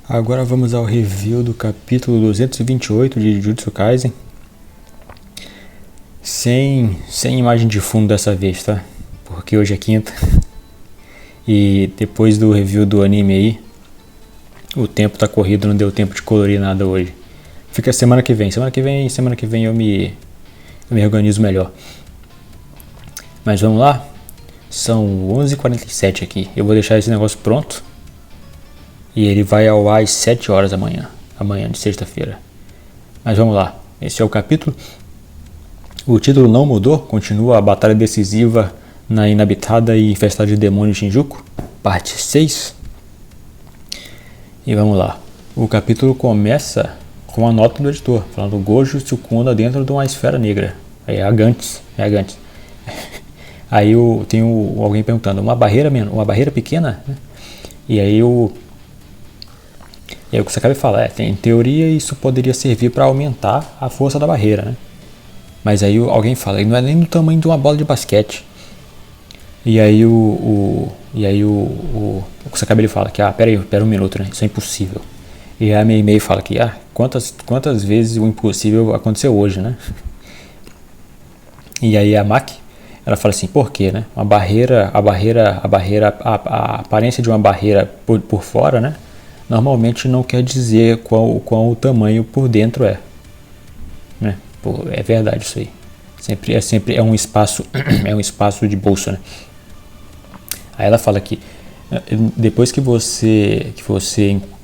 Agora vamos ao review do capítulo 228 de Jujutsu Kaisen. Sem imagem de fundo dessa vez, tá? Porque hoje é quinta. E depois do review do anime aí, o tempo tá corrido, não deu tempo de colorir nada hoje. Fica semana que vem. Semana que vem eu me organizo melhor. Mas vamos lá? São 11h47 aqui. Eu vou deixar esse negócio pronto. E ele vai ao ar às 7 horas amanhã de sexta-feira. Mas vamos lá, esse é o capítulo. O título não mudou, continua a batalha decisiva na inabitada e infestada de demônios Shinjuku, parte 6. E vamos lá, o capítulo começa com a nota do editor, falando Gojo Sukuna dentro de uma esfera negra. É a Gantz. Aí tem alguém perguntando, uma barreira pequena? E aí o Kusakabe fala, em teoria isso poderia servir para aumentar a força da barreira, né? Mas aí alguém fala, ele não é nem do tamanho de uma bola de basquete. E aí o Kusakabe ele fala que, pera um minuto, né? Isso é impossível. E a Mei fala que, quantas vezes o impossível aconteceu hoje, né? E aí a Maki, ela fala assim, por quê, né? A aparência de uma barreira por fora, né? Normalmente não quer dizer qual o tamanho por dentro é, né? É verdade isso aí. Sempre é um espaço de bolsa, né? Aí ela fala que depois que você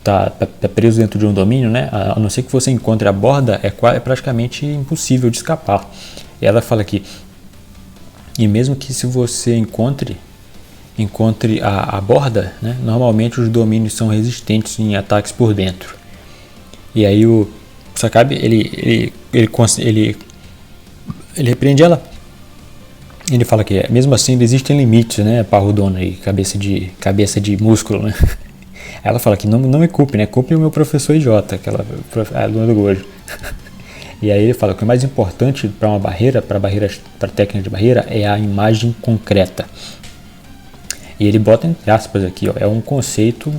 tá preso dentro de um domínio, né? A não ser que você encontre a borda, é praticamente impossível de escapar. E ela fala que e mesmo que se você encontre a borda, né? Normalmente os domínios são resistentes em ataques por dentro. E aí o Kusakabe ele repreende ela. Ele fala que mesmo assim existem limites, né? Parrudona aí, cabeça de músculo, né? Ela fala que não me culpe, né? Culpe o meu professor idiota, a aluna do Gojo. E aí ele fala que o mais importante para uma barreira, para técnica de barreira, é a imagem concreta. E ele bota entre aspas aqui, é um conceito,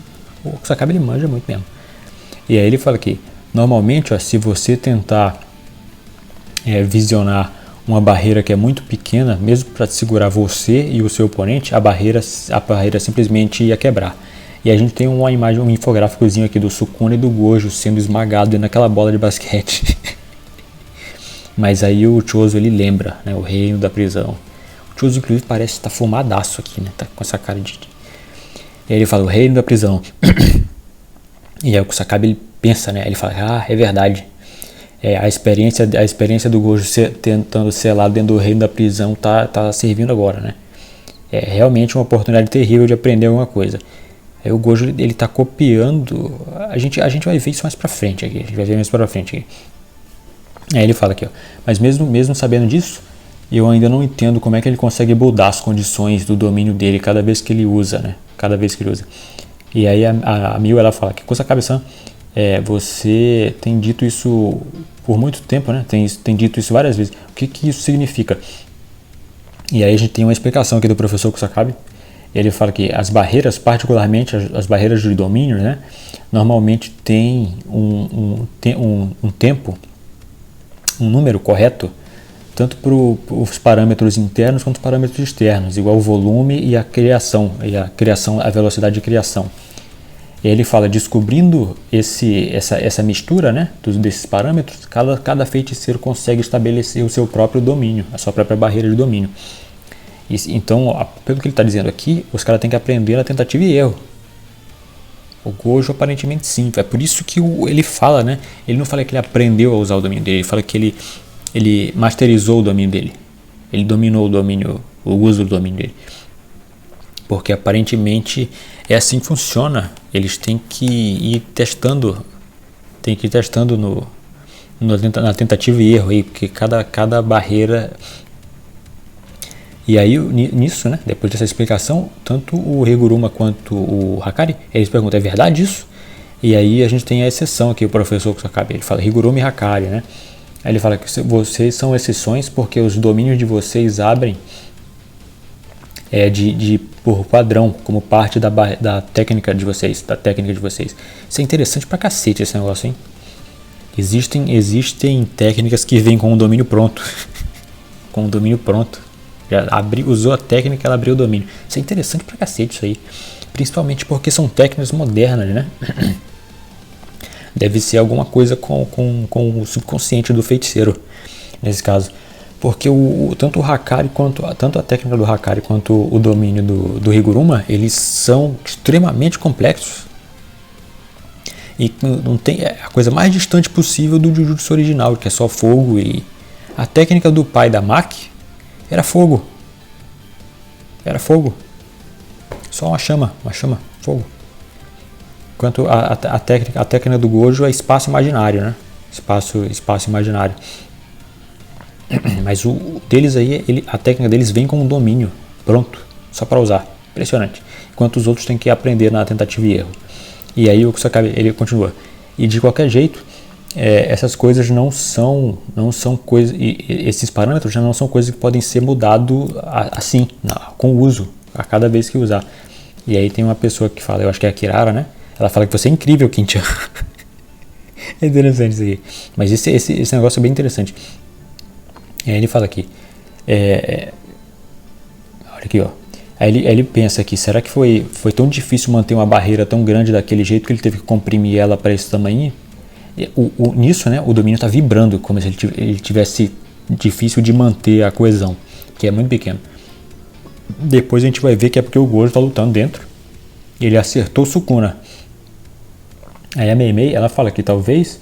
o Kusakabe ele manja muito mesmo. E aí ele fala que, normalmente, se você tentar visionar uma barreira que é muito pequena, mesmo para segurar você e o seu oponente, a barreira simplesmente ia quebrar. E a gente tem uma imagem, um infográficozinho aqui do Sukuna e do Gojo sendo esmagado naquela bola de basquete. Mas aí o Chozo ele lembra, né, o reino da prisão. O Chozo inclusive parece estar fumadaço aqui, né? Tá com essa cara de... E aí ele fala, o reino da prisão. E aí o Kusakabe ele pensa, né? Ele fala, é verdade. A experiência do Gojo tentando selar dentro do reino da prisão tá servindo agora, né? É realmente uma oportunidade terrível de aprender alguma coisa. Aí o Gojo ele tá copiando. A gente vai ver isso mais pra frente aqui. Aí ele fala aqui, mas mesmo sabendo disso, eu ainda não entendo como é que ele consegue mudar as condições do domínio dele cada vez que ele usa, né? E aí a Miu ela fala que Kusakabe-san, você tem dito isso por muito tempo, né? Tem dito isso várias vezes. O que isso significa? E aí a gente tem uma explicação aqui do professor Kusakabe. Ele fala que as barreiras, particularmente as barreiras de domínio, né? Normalmente tem um tempo, um número correto, tanto para os parâmetros internos quanto os parâmetros externos, igual o volume e a velocidade de criação. E ele fala, descobrindo essa mistura, né, desses parâmetros, cada feiticeiro consegue estabelecer o seu próprio domínio, a sua própria barreira de domínio. Então, pelo que ele está dizendo aqui, os caras têm que aprender a tentativa e erro. O Gojo aparentemente sim, é por isso que ele fala, né? Ele não fala que ele aprendeu a usar o domínio dele, ele fala que ele masterizou o domínio dele. Ele dominou o uso do domínio dele. Porque aparentemente é assim que funciona. Eles têm que ir testando, na tentativa e erro aí, porque cada barreira. E aí, nisso, né, depois dessa explicação, tanto o Higuruma quanto o Hakari, eles perguntam, é verdade isso? E aí a gente tem a exceção aqui, o professor Kusakabe, ele fala Higuruma e Hakari, né? Aí ele fala que vocês são exceções porque os domínios de vocês abrem por padrão, como parte da técnica de vocês, Isso é interessante pra cacete esse negócio, hein? Existem técnicas que vêm com o domínio pronto. Com o domínio pronto. Usou a técnica, ela abriu o domínio. Isso é interessante pra cacete isso aí. Principalmente porque são técnicas modernas, né? Deve ser alguma coisa com o subconsciente do feiticeiro, nesse caso. Porque tanto o Hakari tanto a técnica do Hakari quanto o domínio do Higuruma, eles são extremamente complexos. E não tem a coisa mais distante possível do Jujutsu original, que é só fogo. E a técnica do pai da Maki era fogo. Era fogo. Só uma chama, fogo. Enquanto a técnica do Gojo é espaço imaginário, né? Espaço imaginário. Mas o deles aí, a técnica deles vem com um domínio pronto, só para usar. Impressionante. Enquanto os outros têm que aprender na tentativa e erro. E aí o Kusakabe, ele continua. E de qualquer jeito, essas coisas não são coisas, esses parâmetros já não são coisas que podem ser mudados assim, com o uso, a cada vez que usar. E aí tem uma pessoa que fala, eu acho que é a Kirara, né? Ela fala que você é incrível, Kintia. É interessante isso aqui. Mas esse negócio é bem interessante. Ele fala aqui. Olha aqui, ó. Aí ele pensa aqui, será que foi tão difícil manter uma barreira tão grande daquele jeito que ele teve que comprimir ela para esse tamanho? Nisso, né, o domínio está vibrando, como se ele tivesse difícil de manter a coesão, que é muito pequeno. Depois a gente vai ver que é porque o Gojo está lutando dentro. Ele acertou o Sukuna. Aí a Meimei, ela fala que talvez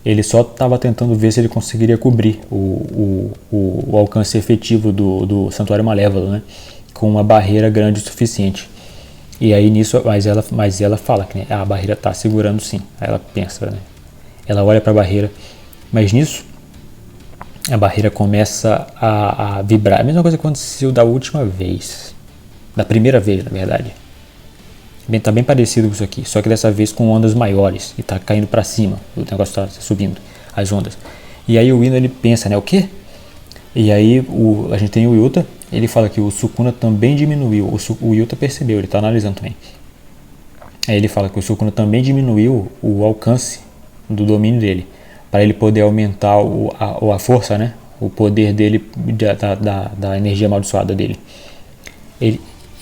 ele só estava tentando ver se ele conseguiria cobrir o alcance efetivo do Santuário Malévolo, né? Com uma barreira grande o suficiente. E aí nisso, mas ela fala que, né, a barreira está segurando sim. Aí ela pensa, né? Ela olha para a barreira, mas nisso a barreira começa a vibrar. A mesma coisa que aconteceu da última vez, da primeira vez, na verdade. Tá bem parecido com isso aqui, só que dessa vez com ondas maiores e tá caindo para cima, o negócio está subindo, as ondas. E aí o Ino, ele pensa, né, o quê? E aí a gente tem o Yuta, ele fala que o Sukuna também diminuiu, o Yuta percebeu, ele tá analisando também. Aí ele fala que o Sukuna também diminuiu o alcance do domínio dele, para ele poder aumentar a força, né, o poder dele, da energia amaldiçoada dele.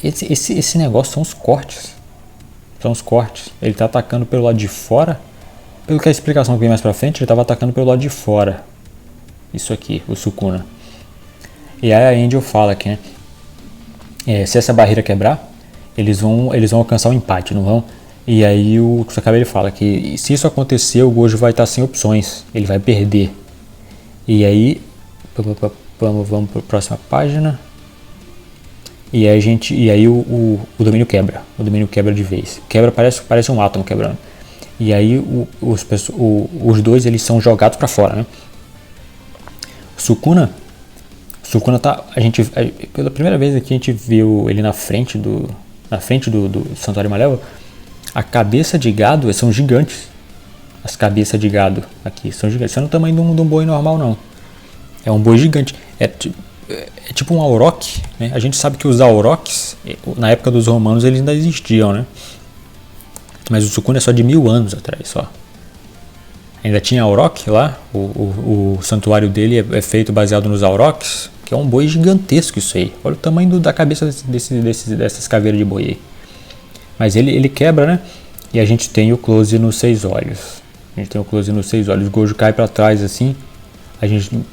Esse negócio são os cortes. Ele está atacando pelo lado de fora. Pelo que a explicação que vem mais pra frente, ele estava atacando pelo lado de fora. Isso aqui, o Sukuna. E aí a Angel fala que, né, se essa barreira quebrar, eles vão alcançar um empate, não vão? E aí o Kusakabe, ele fala que se isso acontecer, o Gojo vai estar sem opções. Ele vai perder. E aí, vamos para a próxima página. E aí o domínio quebra. O domínio quebra de vez. Quebra, parece um átomo quebrando. E aí os dois, eles são jogados para fora, né? O Sukuna tá, pela primeira vez aqui a gente viu ele na frente do Santuário Malévolo. A cabeça de gado são gigantes. As cabeças de gado aqui são gigantes. Isso não é o tamanho de um boi normal, não. É um boi gigante. É tipo um auroch, né? A gente sabe que os aurochs, na época dos romanos, eles ainda existiam, né? Mas o Sukuna é só de 1000 anos atrás, só. Ainda tinha auroch lá, o santuário dele é feito baseado nos aurochs, que é um boi gigantesco isso aí. Olha o tamanho da cabeça dessas caveiras de boi aí. Mas ele quebra, né? E a gente tem o close nos 6 olhos. O Gojo cai para trás assim.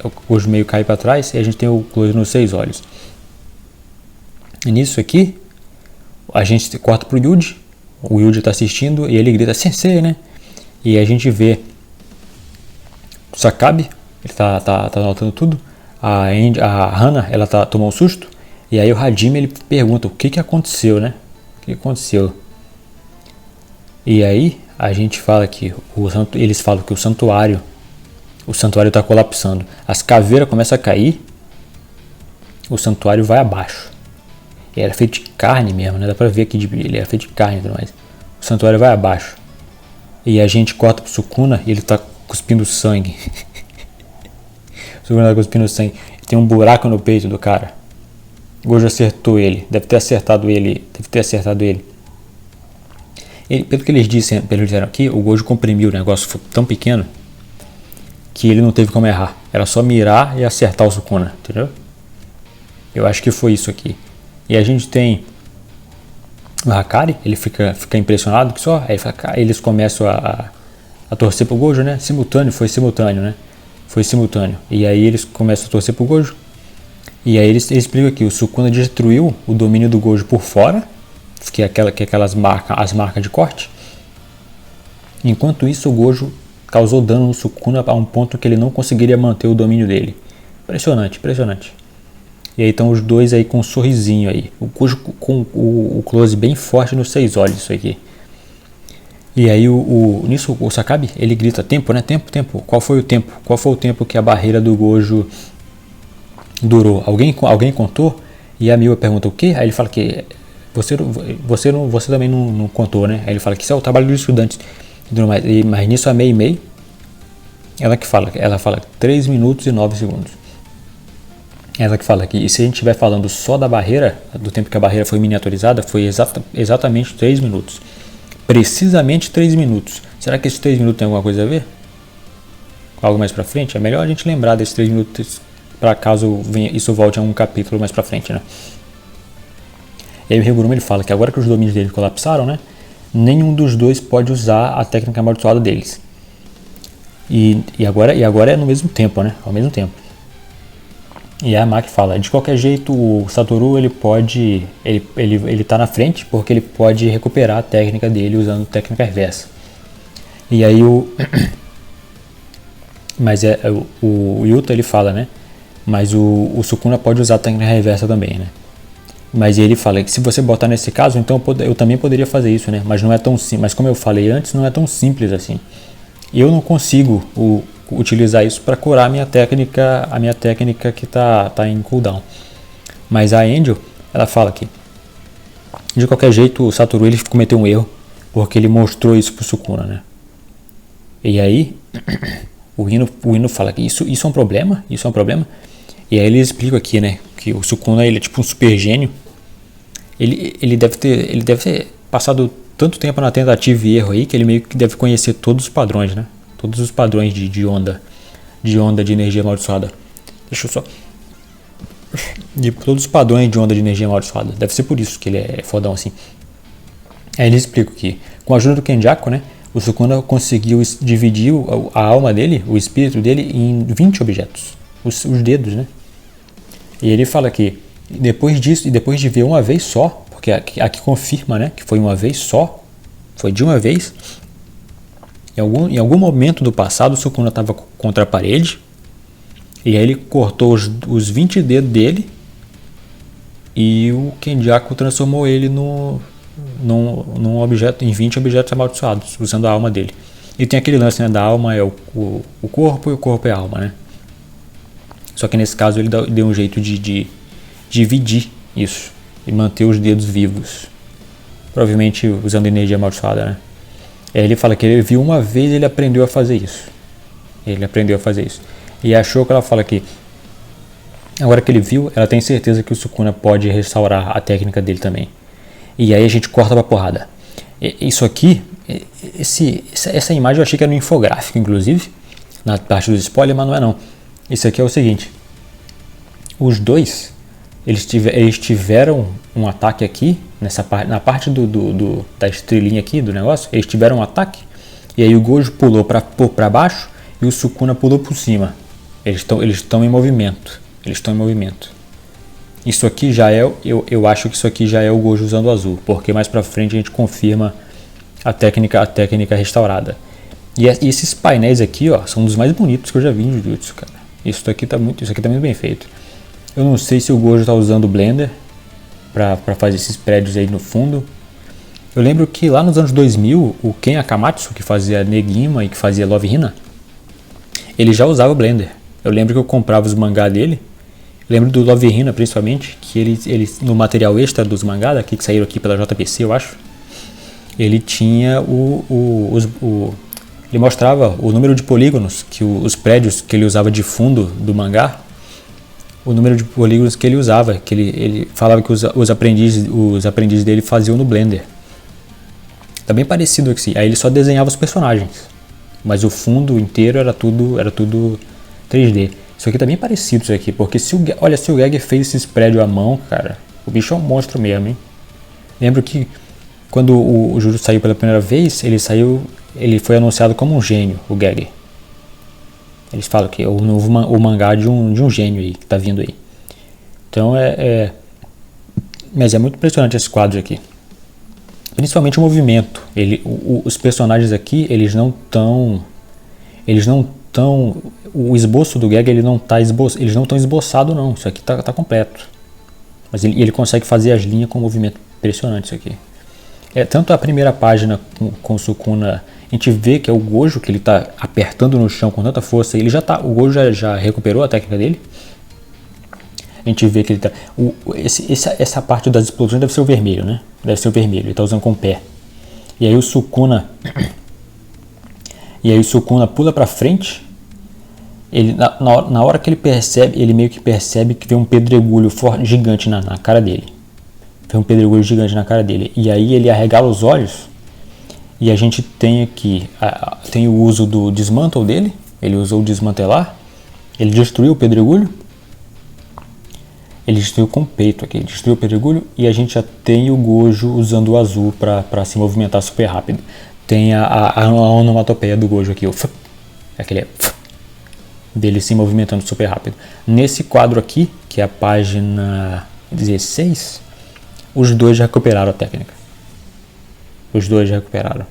O Gojo meio cai para trás e a gente tem o close nos 6 olhos. E nisso aqui, a gente corta pro Yuji. O Yuji tá assistindo e ele grita Sensei, né? E a gente vê o Sakabe, ele tá anotando tudo. A Hana, ela tomou um susto. E aí o Hajime, ele pergunta o que aconteceu, né? O que aconteceu? E aí a gente fala que eles falam que o santuário está colapsando. As caveiras começam a cair. O santuário vai abaixo. Ele era feito de carne mesmo, né? Dá pra ver aqui, ele era feito de carne e tudo mais. O santuário vai abaixo. E a gente corta pro Sukuna e ele tá cuspindo sangue. O Sukuna tá cuspindo sangue. Tem um buraco no peito do cara. O Gojo acertou ele, deve ter acertado ele. Pelo que eles disseram aqui, o Gojo comprimiu o negócio, foi tão pequeno que ele não teve como errar. Era só mirar e acertar o Sukuna, entendeu? Eu acho que foi isso aqui. E a gente tem o Hakari, ele fica impressionado que só, aí eles começam a torcer pro Gojo, né? Foi simultâneo, né? Foi simultâneo. E aí eles começam a torcer pro Gojo. E aí eles explicam aqui, o Sukuna destruiu o domínio do Gojo por fora, que é aquelas as marcas de corte. Enquanto isso, o Gojo causou dano no Sukuna a um ponto que ele não conseguiria manter o domínio dele. Impressionante. E aí estão os dois aí com um sorrisinho aí. O Gojo com o close bem forte nos 6 olhos, isso aqui. E aí nisso o Sakabe, ele grita, tempo, né? Tempo. Qual foi o tempo? Qual foi o tempo que a barreira do Gojo durou? Alguém contou? E a Miwa pergunta o quê? Aí ele fala que você também não contou, né? Aí ele fala que isso é o trabalho dos estudantes. Mas nisso a Mei, ela fala 3 minutos e 9 segundos. Ela que fala que, e se a gente estiver falando só da barreira, do tempo que a barreira foi miniaturizada, foi exatamente 3 minutos. Precisamente 3 minutos. Será que esses 3 minutos tem alguma coisa a ver com algo mais pra frente? É melhor a gente lembrar desses 3 minutos para caso isso volte a um capítulo mais pra frente, né? E aí o Higuruma ele fala que agora que os domínios dele colapsaram, né? Nenhum dos dois pode usar a técnica amaldiçoada deles. E agora é no mesmo tempo, né? Ao mesmo tempo. E a Maki fala, de qualquer jeito o Satoru ele tá na frente porque ele pode recuperar a técnica dele usando técnica reversa. E aí o Yuta ele fala, né? Mas o Sukuna pode usar a técnica reversa também, né? Mas ele fala que se você botar nesse caso, então eu também poderia fazer isso, né? Mas não é tão simples. Mas como eu falei antes, não é tão simples assim. Eu não consigo utilizar isso para curar a minha técnica que tá em cooldown. Mas a Angel, ela fala que de qualquer jeito o Satoru ele cometeu um erro porque ele mostrou isso pro Sukuna, né? E aí o Ino fala que isso é um problema, E aí ele explica aqui, né, que o Sukuna ele é tipo um super gênio. Ele deve ter passado tanto tempo na tentativa e erro aí que ele meio que deve conhecer todos os padrões, né? Todos os padrões de onda de energia amaldiçoada. Deixa eu só. De todos os padrões de onda de energia amaldiçoada. Deve ser por isso que ele é fodão assim. Aí ele explica que, com a ajuda do Kenjaku, né, o Sukuna conseguiu dividir a alma dele, o espírito dele, em 20 objetos. Os dedos, né? E ele fala que depois disso, e depois de ver uma vez só, porque aqui confirma, né, que foi uma vez só, foi de uma vez. Em algum momento do passado, o Sukuna estava contra a parede, e aí ele cortou os 20 dedos dele, e o Kenjaku transformou ele num objeto, em 20 objetos amaldiçoados, usando a alma dele. E tem aquele lance, né, da alma é o corpo e o corpo é a alma, né? Só que nesse caso ele deu um jeito de dividir isso e manter os dedos vivos, provavelmente usando energia amaldiçoada, né? Aí ele fala que ele viu uma vez e ele aprendeu a fazer isso. E achou que ela fala que agora que ele viu, ela tem certeza que o Sukuna pode restaurar a técnica dele também. E aí a gente corta pra porrada. Isso aqui, essa imagem eu achei que era um infográfico, inclusive, na parte dos spoilers, mas não é não. Isso aqui é o seguinte, os dois, eles tiveram um ataque aqui, na parte da estrelinha aqui do negócio, eles tiveram um ataque, e aí o Gojo pulou para baixo e o Sukuna pulou por cima. Eles estão em movimento. Isso aqui já é, eu acho que isso aqui já é o Gojo usando o azul, porque mais pra frente a gente confirma a técnica restaurada. E esses painéis aqui, ó, são dos mais bonitos que eu já vi em Jujutsu, cara. Isso aqui tá muito bem feito. Eu não sei se o Gojo tá usando o Blender pra fazer esses prédios aí no fundo. Eu lembro que lá nos anos 2000, o Ken Akamatsu, que fazia Negima e que fazia Love Hina, ele já usava o Blender. Eu lembro que eu comprava os mangá dele. Lembro do Love Hina, principalmente, que ele no material extra dos mangá, daqui que saíram aqui pela JBC, eu acho, ele tinha ele mostrava o número de polígonos que os prédios que ele usava de fundo do mangá, o número de polígonos que ele usava, que ele falava que os aprendizes dele faziam no Blender. Tá bem parecido aqui. Aí ele só desenhava os personagens, mas o fundo inteiro era tudo 3D. Isso aqui tá bem parecido isso aqui, porque se o Giger fez esses prédios à mão, cara, o bicho é um monstro mesmo, hein? Lembro que quando o Júlio saiu pela primeira vez, ele foi anunciado como um gênio, o Giger. Eles falam que é o novo mangá de um gênio aí, que tá vindo aí. Então mas é muito impressionante esse quadro aqui. Principalmente o movimento. Os personagens aqui, eles não estão... O esboço do Giger, eles não estão esboçados não. Isso aqui tá completo. Mas ele consegue fazer as linhas com um movimento impressionante isso aqui. Tanto a primeira página com o Sukuna, a gente vê que é o Gojo, que ele está apertando no chão com tanta força. O Gojo já recuperou a técnica dele. A gente vê que ele tá... essa parte das explosões deve ser o vermelho, né? Deve ser o vermelho, ele está usando com o pé. E aí o Sukuna pula para frente. Na hora que ele meio que percebe que vem um pedregulho gigante na cara dele. Vem um pedregulho gigante na cara dele. E aí ele arregala os olhos. E a gente tem aqui tem o uso do desmantle dele. Ele usou o desmantelar. Ele destruiu o pedregulho. Ele destruiu com o peito aqui. Ele destruiu o pedregulho. E a gente já tem o Gojo usando o azul para se movimentar super rápido. Tem a onomatopeia do Gojo aqui. Aquele dele se movimentando super rápido. Nesse quadro aqui, que é a página 16, os dois já recuperaram a técnica. Os dois já recuperaram.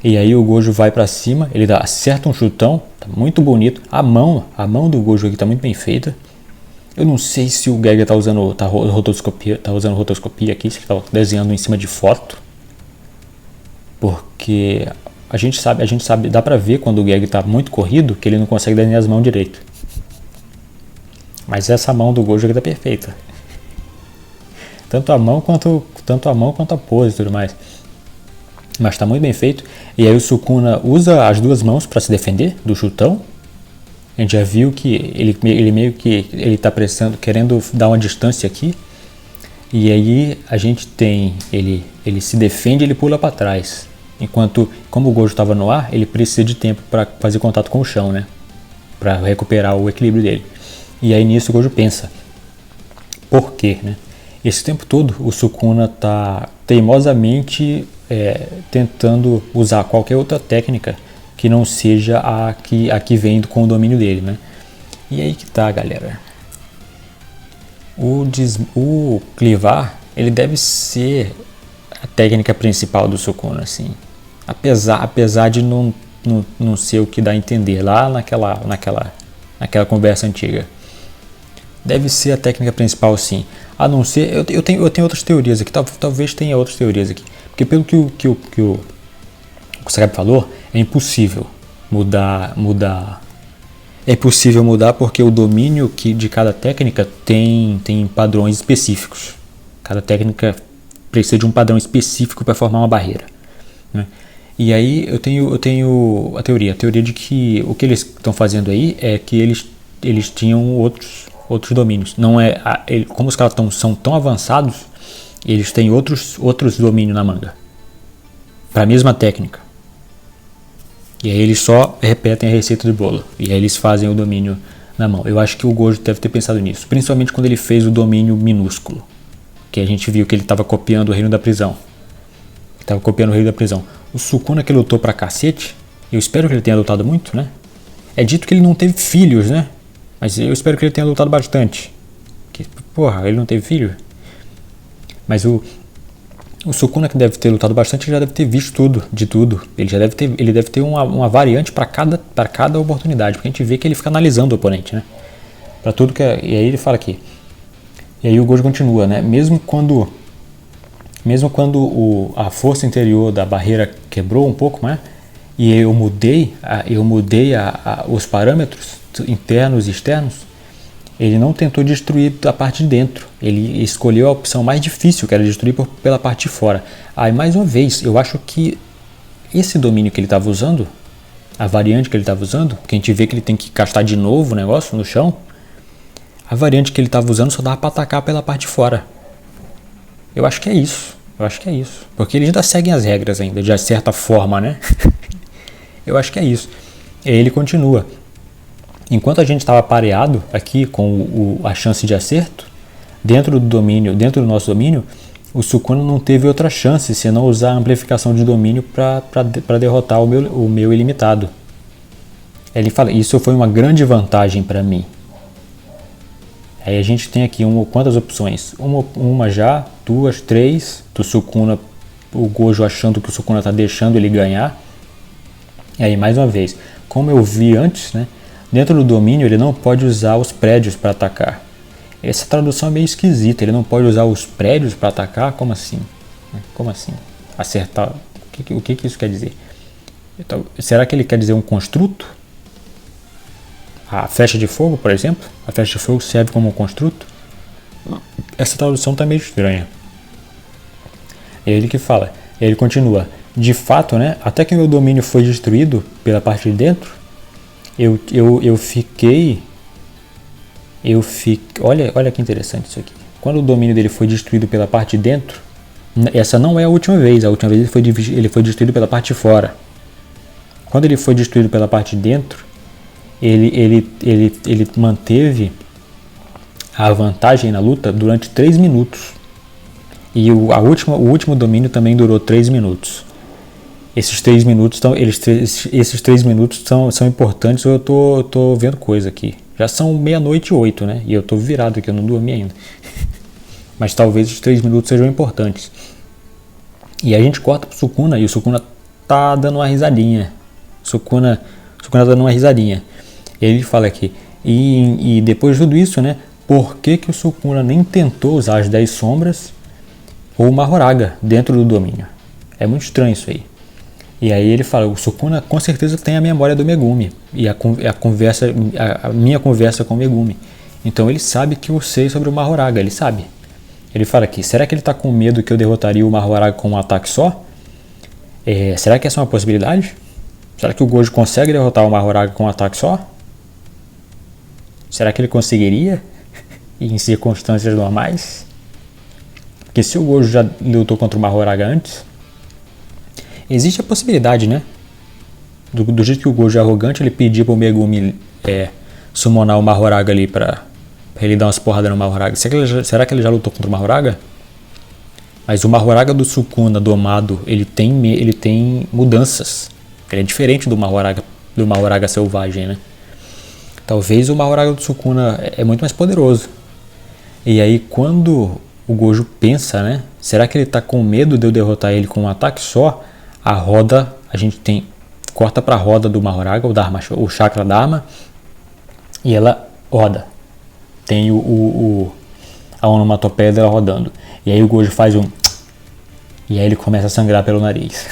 E aí o Gojo vai pra cima, ele acerta um chutão, tá muito bonito. A mão do Gojo aqui tá muito bem feita. Eu não sei se o Giger tá usando rotoscopia aqui, se ele tá desenhando em cima de foto. Porque a gente sabe, dá pra ver quando o Giger tá muito corrido, que ele não consegue desenhar as mãos direito. Mas essa mão do Gojo aqui tá perfeita. Tanto a mão quanto a pose e tudo mais. Mas está muito bem feito. E aí o Sukuna usa as duas mãos para se defender do chutão. A gente já viu que ele meio que está querendo dar uma distância aqui. E aí a gente tem ele se defende, ele pula para trás. Enquanto, como o Gojo estava no ar, ele precisa de tempo para fazer contato com o chão, né? Para recuperar o equilíbrio dele. E aí nisso o Gojo pensa: por quê, né? Esse tempo todo o Sukuna está teimosamente tentando usar qualquer outra técnica que não seja a que vem com o domínio dele, né? E aí que tá, galera. O clivar, ele deve ser a técnica principal do Sukuna, assim. Apesar de não ser o que dá a entender lá naquela conversa antiga. Deve ser a técnica principal, sim. A não ser... Eu tenho outras teorias aqui. Talvez tenha outras teorias aqui. Porque pelo que o Sagabi falou, é impossível mudar. É impossível mudar porque o domínio de cada técnica tem padrões específicos. Cada técnica precisa de um padrão específico para formar uma barreira, né? E aí eu tenho a teoria de que o que eles estão fazendo aí é que eles tinham outros domínios. Não é como os caras são tão avançados, eles têm outros domínios na manga para a mesma técnica. E aí eles só repetem a receita de bolo. E aí eles fazem o domínio na mão. Eu acho que o Gojo deve ter pensado nisso, principalmente quando ele fez o domínio minúsculo, que a gente viu que ele estava copiando o Reino da Prisão. O Sukuna, que lutou pra cacete, eu espero que ele tenha lutado muito, né? É dito que ele não teve filhos, né? Mas eu espero que ele tenha lutado bastante. Porra, ele não teve filho? Mas o Sukuna, que deve ter lutado bastante, já deve ter visto de tudo. Ele deve ter uma variante para cada oportunidade, porque a gente vê que ele fica analisando o oponente, né? Para tudo que e aí ele fala aqui. E aí o Gojo continua, né? Mesmo quando a força interior da barreira quebrou um pouco, né? E eu mudei os parâmetros internos e externos, ele não tentou destruir a parte de dentro. Ele escolheu a opção mais difícil, que era destruir pela parte de fora. Aí, mais uma vez, eu acho que esse domínio que ele estava usando, a variante que ele estava usando, que a gente vê que ele tem que castar de novo o negócio no chão, A variante que ele estava usando só dava para atacar pela parte de fora. Eu acho que é isso. Porque eles ainda seguem as regras ainda, de certa forma, né? Eu acho que é isso. E aí ele continua. Enquanto a gente estava pareado aqui com a chance de acerto, dentro do nosso domínio, o Sukuna não teve outra chance senão usar a amplificação de domínio para derrotar o meu ilimitado. Ele fala, isso foi uma grande vantagem para mim. Aí a gente tem aqui quantas opções? Uma já, 2, 3, do Sukuna, o Gojo achando que o Sukuna está deixando ele ganhar. E aí mais uma vez, como eu vi antes, né, dentro do domínio ele não pode usar os prédios para atacar. Essa tradução é meio esquisita, ele não pode usar os prédios para atacar? Como assim? Como assim? Acertar, o que isso quer dizer? Então, será que ele quer dizer um construto? A flecha de fogo, por exemplo, a flecha de fogo serve como um construto? Essa tradução está meio estranha. É ele que fala, ele continua, de fato, né, até que meu domínio foi destruído pela parte de dentro, eu fiquei, olha que interessante isso aqui. Quando o domínio dele foi destruído pela parte de dentro, essa não é a última vez ele foi destruído pela parte de fora. Quando ele foi destruído pela parte de dentro, ele manteve a vantagem na luta durante 3 minutos. E o último domínio também durou 3 minutos. Esses 3 minutos são importantes, ou eu tô vendo coisa aqui. Já são 00:08, né? E eu tô virado aqui, eu não dormi ainda. Mas talvez os 3 minutos sejam importantes. E a gente corta pro Sukuna, e o Sukuna tá dando uma risadinha. Sukuna tá dando uma risadinha. Ele fala aqui, e depois de tudo isso, né? Por que o Sukuna nem tentou usar as 10 sombras ou o Mahoraga dentro do domínio? É muito estranho isso aí. E aí ele fala, o Sukuna com certeza tem a memória do Megumi e a minha conversa com o Megumi. Então ele sabe que eu sei sobre o Mahoraga, ele sabe. Ele fala aqui, será que ele está com medo que eu derrotaria o Mahoraga com um ataque só? Será que essa é uma possibilidade? Será que o Gojo consegue derrotar o Mahoraga com um ataque só? Será que ele conseguiria em circunstâncias normais? Porque se o Gojo já lutou contra o Mahoraga antes, existe a possibilidade, né? Do jeito que o Gojo é arrogante, ele pedir pro Megumi summonar o Mahoraga ali pra ele dar umas porradas no Mahoraga. Será que ele já lutou contra o Mahoraga? Mas o Mahoraga do Sukuna domado, ele tem mudanças. Ele é diferente do Mahoraga selvagem, né? Talvez o Mahoraga do Sukuna é muito mais poderoso. E aí quando o Gojo pensa, né? Será que ele tá com medo de eu derrotar ele com um ataque só? A roda, a gente corta pra roda do Mahoraga, o Chakra Dharma, e ela roda. Tem a onomatopeia dela rodando. E aí o Gojo faz e aí ele começa a sangrar pelo nariz.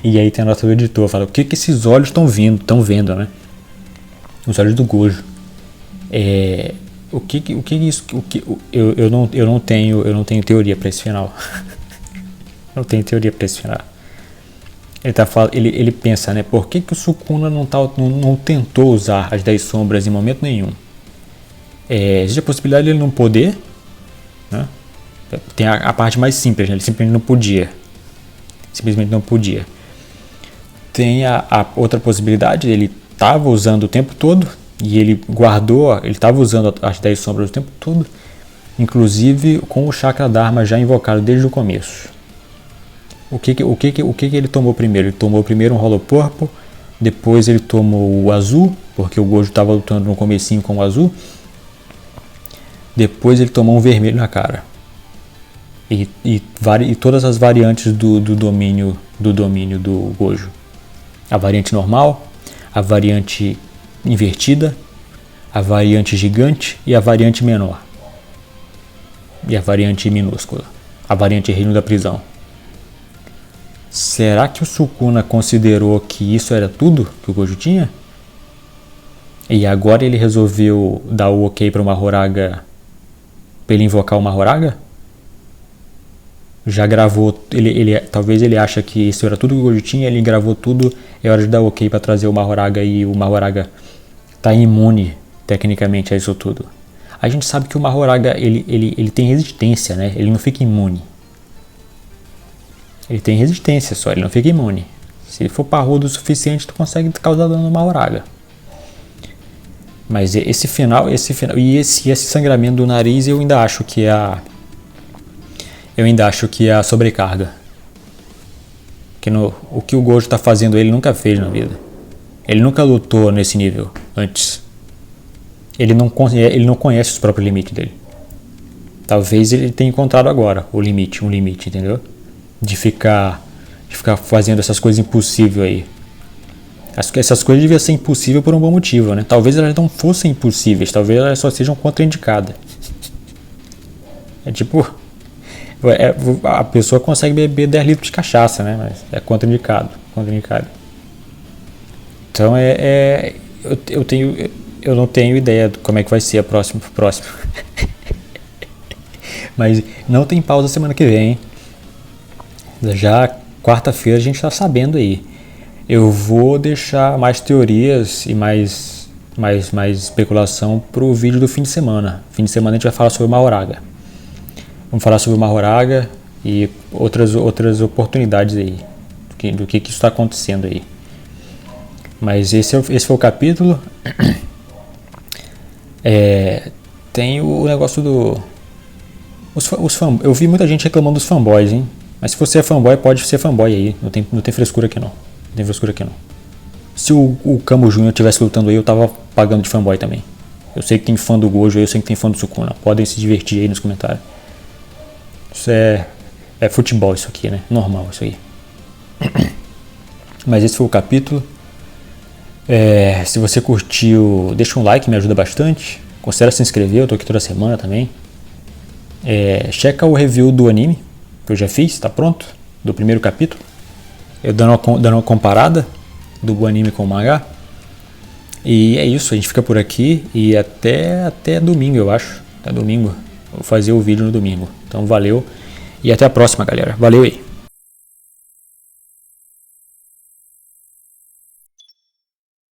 E aí tem a nota do editor, fala, o que esses olhos estão vendo, né? Os olhos do Gojo. Eu não tenho teoria para esse final. Não tenho teoria para esse final. Ele pensa, né? Por que o Sukuna não tentou usar as 10 sombras em momento nenhum? Existe a possibilidade de ele não poder, né? Tem a parte mais simples, né? Ele simplesmente não podia. Simplesmente não podia. Tem a outra possibilidade, ele estava usando o tempo todo e ele estava usando as 10 sombras o tempo todo, inclusive com o Chakra Dharma já invocado desde o começo. O que ele tomou primeiro? Ele tomou primeiro um Hollow Purple, depois ele tomou o azul, porque o Gojo estava lutando no comecinho com o azul, depois ele tomou um vermelho na cara. E todas as variantes do domínio do Gojo. A variante normal, a variante invertida, a variante gigante e a variante menor. E a variante minúscula. A variante reino da prisão. Será que o Sukuna considerou que isso era tudo que o Gojo tinha? E agora ele resolveu dar o ok para o Mahoraga, para ele invocar o Mahoraga? Já gravou, talvez ele acha que isso era tudo que o Gojo tinha, ele gravou tudo, é hora de dar ok para trazer o Mahoraga e o Mahoraga tá imune tecnicamente, a isso tudo. A gente sabe que o Mahoraga, ele tem resistência, né? Ele não fica imune. Ele tem resistência só, ele não fica imune. Se ele for parrudo o suficiente, tu consegue causar dano no Mahoraga. Mas esse final e esse sangramento do nariz, eu ainda acho que é a sobrecarga. Que o que o Gojo tá fazendo, ele nunca fez na vida. Ele nunca lutou nesse nível antes. Ele não conhece os próprios limites dele. Talvez ele tenha encontrado agora um limite, entendeu? De ficar fazendo essas coisas impossíveis aí. Essas coisas deviam ser impossíveis por um bom motivo, né? Talvez elas não fossem impossíveis, talvez elas só sejam contraindicadas. É tipo... a pessoa consegue beber 10 litros de cachaça, né? Mas é contraindicado. Então eu não tenho ideia de como é que vai ser a próxima. Mas não tem pausa semana que vem, hein? Já quarta-feira a gente está sabendo aí. Eu vou deixar mais teorias e mais especulação pro vídeo do fim de semana. Fim de semana a gente vai falar sobre o Mahoraga. Vamos falar sobre o Mahoraga e outras oportunidades aí. Do que isso está acontecendo aí. Mas esse foi o capítulo. Tem o negócio do... eu vi muita gente reclamando dos fanboys, hein? Mas se você é fanboy, pode ser fanboy aí. Não tem frescura aqui não. Se o Camo Júnior estivesse lutando aí, eu tava pagando de fanboy também. Eu sei que tem fã do Gojo aí, eu sei que tem fã do Sukuna. Podem se divertir aí nos comentários. Isso é futebol isso aqui, né? Normal isso aí. Mas esse foi o capítulo. Se você curtiu, deixa um like, me ajuda bastante. Considera se inscrever, eu tô aqui toda semana também. Checa o review do anime, que eu já fiz, tá pronto, do primeiro capítulo. Eu dando uma comparada do anime com o mangá. E é isso, a gente fica por aqui e até domingo, eu acho. Até domingo. Vou fazer o vídeo no domingo. Então valeu e até a próxima, galera. Valeu aí.